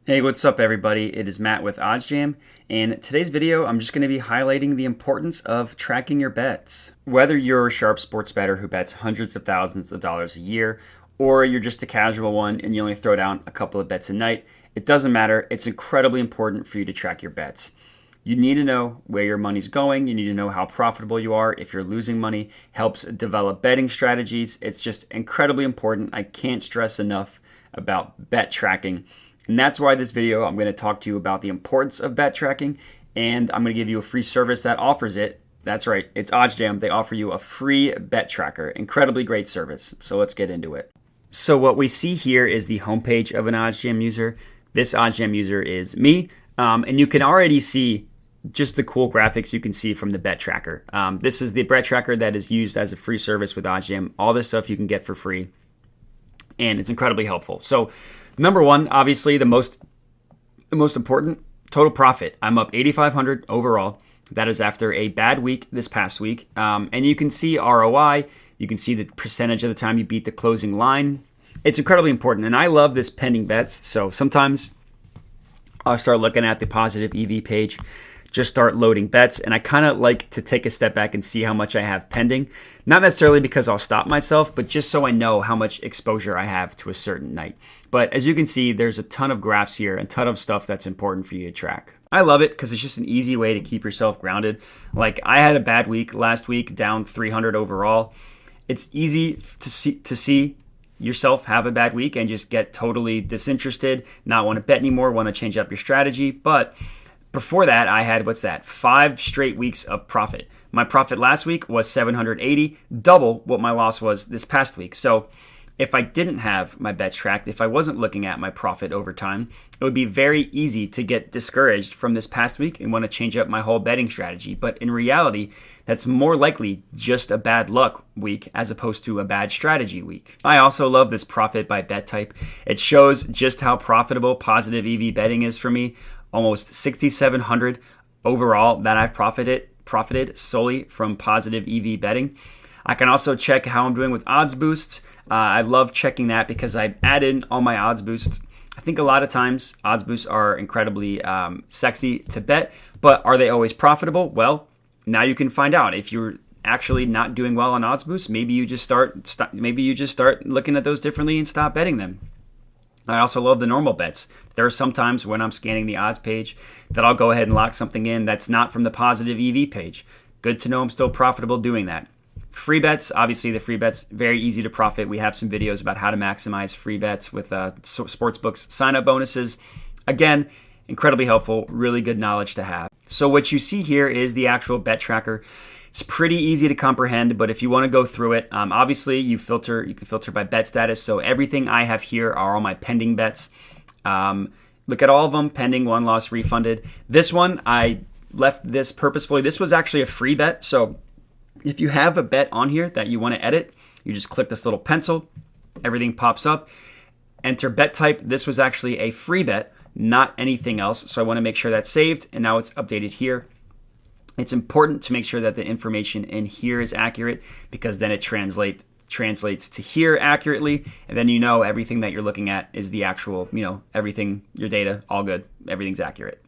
Hey, what's up everybody? It is Matt with OddsJam, and today's video I'm just going to be highlighting the importance of tracking your bets. Whether you're a sharp sports bettor who bets hundreds of thousands of dollars a year, or you're just a casual one and you only throw down a couple of bets a night, it doesn't matter. It's incredibly important for you to track your bets. You need to know where your money's going. You need to know how profitable you are. If you're losing money, helps develop betting strategies. It's just incredibly important. I can't stress enough about bet tracking. And that's why this video, I'm going to talk to you about the importance of bet tracking, and I'm going to give you a free service that offers it. That's right, it's OddsJam. They offer you a free bet tracker. Incredibly great service. So let's get into it. So what we see here is the homepage of an OddsJam user. This OddsJam user is me, and you can already see just the cool graphics you can see from the bet tracker. This is the bet tracker that is used as a free service with OddsJam. All this stuff you can get for free, and it's incredibly helpful. So number one, obviously the most important, total profit. I'm up 8,500 overall. That is after a bad week this past week. And you can see ROI. You can see the percentage of the time you beat the closing line. It's incredibly important. And I love this pending bets. So sometimes I'll start looking at the positive EV page, just start loading bets. And I kind of like to take a step back and see how much I have pending. Not necessarily because I'll stop myself, but just so I know how much exposure I have to a certain night. But as you can see, there's a ton of graphs here and a ton of stuff that's important for you to track. I love it because it's just an easy way to keep yourself grounded. Like I had a bad week last week, down 300 overall. It's easy to see yourself have a bad week and just get totally disinterested, not want to bet anymore, want to change up your strategy. But before that, I had, 5 straight weeks of profit. My profit last week was 780, double what my loss was this past week. So if I didn't have my bets tracked, if I wasn't looking at my profit over time, it would be very easy to get discouraged from this past week and want to change up my whole betting strategy. But in reality, that's more likely just a bad luck week as opposed to a bad strategy week. I also love this profit by bet type. It shows just how profitable positive EV betting is for me. Almost 6,700 overall that I've profited solely from positive EV betting. I can also check how I'm doing with odds boosts. I love checking that because I add in all my odds boosts. I think a lot of times odds boosts are incredibly sexy to bet, but are they always profitable? Well, now you can find out. If you're actually not doing well on odds boosts, maybe you just start looking at those differently and stop betting them. I also love the normal bets. There are some times when I'm scanning the odds page that I'll go ahead and lock something in that's not from the positive EV page. Good to know I'm still profitable doing that. Free bets, obviously the free bets, very easy to profit. We have some videos about how to maximize free bets with sportsbooks sign-up bonuses. Again, incredibly helpful, really good knowledge to have. So what you see here is the actual bet tracker. It's pretty easy to comprehend, but if you want to go through it, obviously you can filter by bet status. So everything I have here are all my pending bets. Look at all of them, pending, won, lost, refunded. This one, I left this purposefully. This was actually a free bet. So if you have a bet on here that you want to edit, you just click this little pencil, everything pops up, enter bet type. This was actually a free bet, not anything else. So I want to make sure that's saved, and now it's updated here. It's important to make sure that the information in here is accurate because then it translates to here accurately, and then you know everything that you're looking at is the actual, everything, your data, all good, everything's accurate.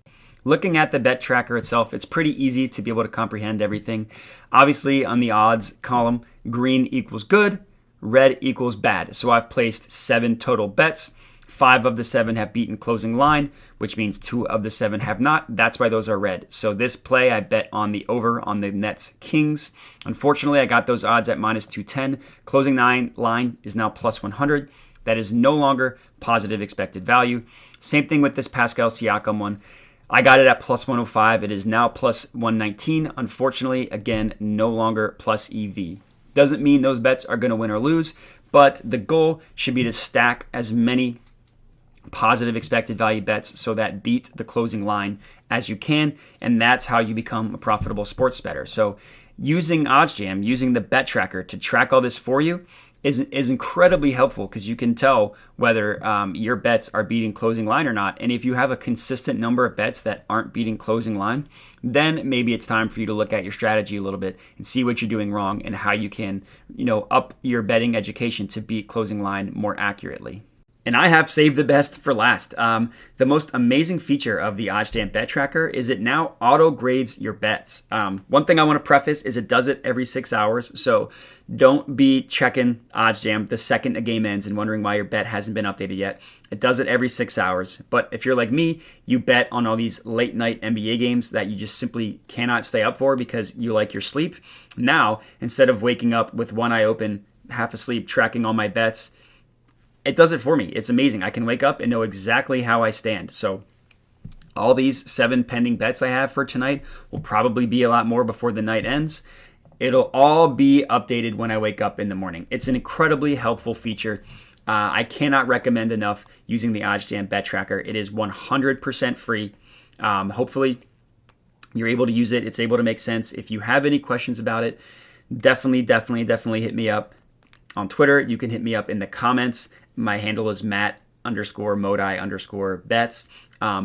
Looking at the bet tracker itself, it's pretty easy to be able to comprehend everything. Obviously, on the odds column, green equals good, red equals bad. So I've placed 7 total bets. 5 of the 7 have beaten closing line, which means 2 of the 7 have not. That's why those are red. So this play, I bet on the over on the Nets Kings. Unfortunately, I got those odds at minus 210. Closing line is now plus 100. That is no longer positive expected value. Same thing with this Pascal Siakam one. I got it at plus 105. It is now plus 119. Unfortunately, again, no longer plus EV. Doesn't mean those bets are going to win or lose, but the goal should be to stack as many positive expected value bets so that beat the closing line as you can, and that's how you become a profitable sports bettor. So using OddsJam, using the bet tracker to track all this for you is incredibly helpful because you can tell whether your bets are beating closing line or not. And if you have a consistent number of bets that aren't beating closing line, then maybe it's time for you to look at your strategy a little bit and see what you're doing wrong and how you can, up your betting education to beat closing line more accurately. And I have saved the best for last. The most amazing feature of the OddsJam bet tracker is it now auto grades your bets. One thing I want to preface is it does it every 6 hours. So don't be checking OddsJam the second a game ends and wondering why your bet hasn't been updated yet. It does it every 6 hours. But if you're like me, you bet on all these late night NBA games that you just simply cannot stay up for because you like your sleep. Now, instead of waking up with one eye open, half asleep, tracking all my bets, it does it for me. It's amazing. I can wake up and know exactly how I stand. So all these 7 pending bets I have for tonight will probably be a lot more before the night ends. It'll all be updated when I wake up in the morning. It's an incredibly helpful feature. I cannot recommend enough using the OddsJam bet tracker. It is 100% free. Hopefully you're able to use it. It's able to make sense. If you have any questions about it, definitely hit me up on Twitter. You can hit me up in the comments. My handle is Matt_Modi_bets.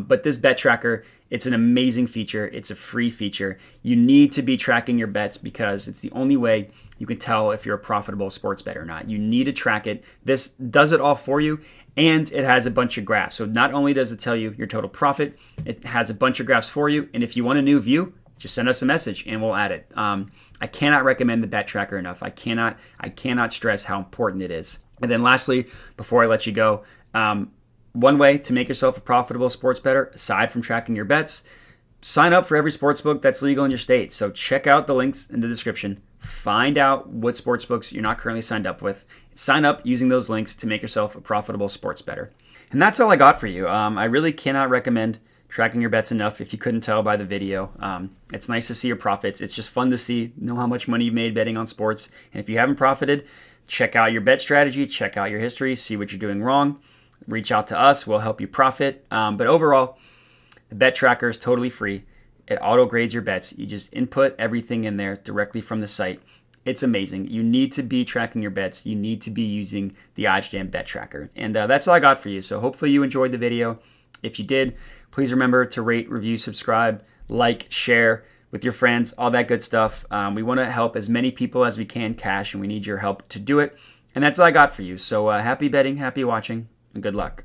But this bet tracker, it's an amazing feature. It's a free feature. You need to be tracking your bets because it's the only way you can tell if you're a profitable sports bet or not. You need to track it. This does it all for you, and it has a bunch of graphs. So not only does it tell you your total profit, it has a bunch of graphs for you. And if you want a new view, just send us a message and we'll add it. I cannot recommend the bet tracker enough. I cannot stress how important it is. And then lastly, before I let you go, one way to make yourself a profitable sports bettor, aside from tracking your bets, sign up for every sportsbook that's legal in your state. So check out the links in the description. Find out what sportsbooks you're not currently signed up with. Sign up using those links to make yourself a profitable sports bettor. And that's all I got for you. I really cannot recommend tracking your bets enough if you couldn't tell by the video. It's nice to see your profits. It's just fun to know how much money you made betting on sports. And if you haven't profited, check out your bet strategy, check out your history, see what you're doing wrong. Reach out to us. We'll help you profit. But overall, the bet tracker is totally free. It auto grades your bets. You just input everything in there directly from the site. It's amazing. You need to be tracking your bets. You need to be using the OddsJam bet tracker. And that's all I got for you. So hopefully you enjoyed the video. If you did, please remember to rate, review, subscribe, like, share with your friends, all that good stuff. We want to help as many people as we can cash, and we need your help to do it. And that's all I got for you. So happy betting, happy watching, and good luck.